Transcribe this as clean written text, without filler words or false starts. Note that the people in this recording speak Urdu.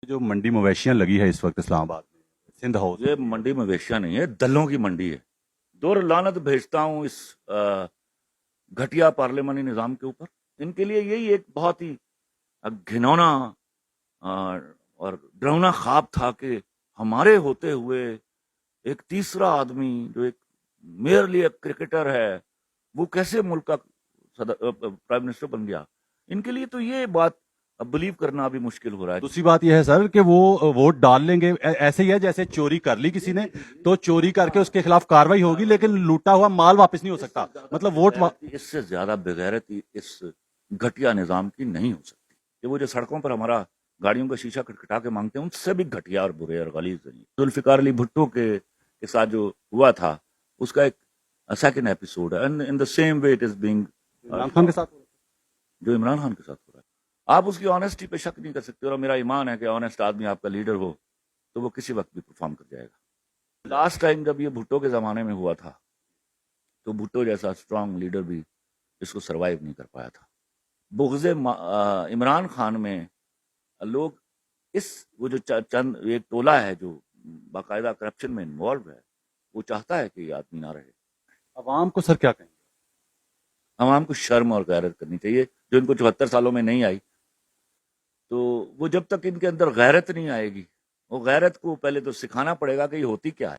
جو منڈی مویشیاں لگی ہے اس وقت اسلام آباد میں سندھ ہاؤس یہ منڈی مویشیاں نہیں ہے، دلوں کی منڈی ہے۔ دور لعنت بھیجتا ہوں اس گھٹیا پارلیمانی نظام کے اوپر۔ ان کے لیے یہی ایک بہت ہی گھنونا اور ڈراؤنا خواب تھا کہ ہمارے ہوتے ہوئے ایک تیسرا آدمی جو ایک میئرلی ایک کرکٹر ہے وہ کیسے ملک کا پرائم منسٹر بن گیا۔ ان کے لیے تو یہ بات بلیو کرنا بھی مشکل ہو رہا ہے۔ دوسری بات یہ ہے سر کہ وہ ووٹ ڈال لیں گے، ایسے ہی ہے جیسے چوری کر لی کسی نے تو چوری کر کے اس کے خلاف کاروائی ہوگی لیکن لوٹا ہوا مال واپس نہیں ہو سکتا، مطلب ووٹ اس سے زیادہ بغیرتی اس گھٹیا نظام کی نہیں ہو سکتی کہ وہ جو سڑکوں پر ہمارا گاڑیوں کا شیشہ کھٹکھٹا کے مانگتے ہیں ان سے بھی گھٹیا اور برے اور غلیظ ہیں۔ ذوالفقار علی بھٹو کے ساتھ جو ہوا تھا اس کا ایک سیکنڈ ایپیسوڈ ہے، in the same way it is being Imran Khan کے ساتھ جو عمران خان کے ساتھ ہو رہا ہے۔ آپ اس کی آنےسٹی پہ شک نہیں کر سکتے، اور میرا ایمان ہے کہ آنےسٹ آدمی آپ کا لیڈر ہو تو وہ کسی وقت بھی پرفارم کر جائے گا۔ لاسٹ ٹائم جب یہ بھٹو کے زمانے میں ہوا تھا تو بھٹو جیسا اسٹرانگ لیڈر بھی اس کو سروائیو نہیں کر پایا تھا۔ بغض عمران خان میں لوگ وہ جو چند ایک ٹولہ ہے جو باقاعدہ کرپشن میں انوالو ہے وہ چاہتا ہے کہ یہ آدمی نہ رہے۔ عوام کو سر کیا کہیں گے؟ عوام کو شرم اور غیرت کرنی چاہیے جو ان کو 74 سالوں میں نہیں آئی، تو وہ جب تک ان کے اندر غیرت نہیں آئے گی، وہ غیرت کو پہلے تو سکھانا پڑے گا کہ یہ ہوتی کیا ہے۔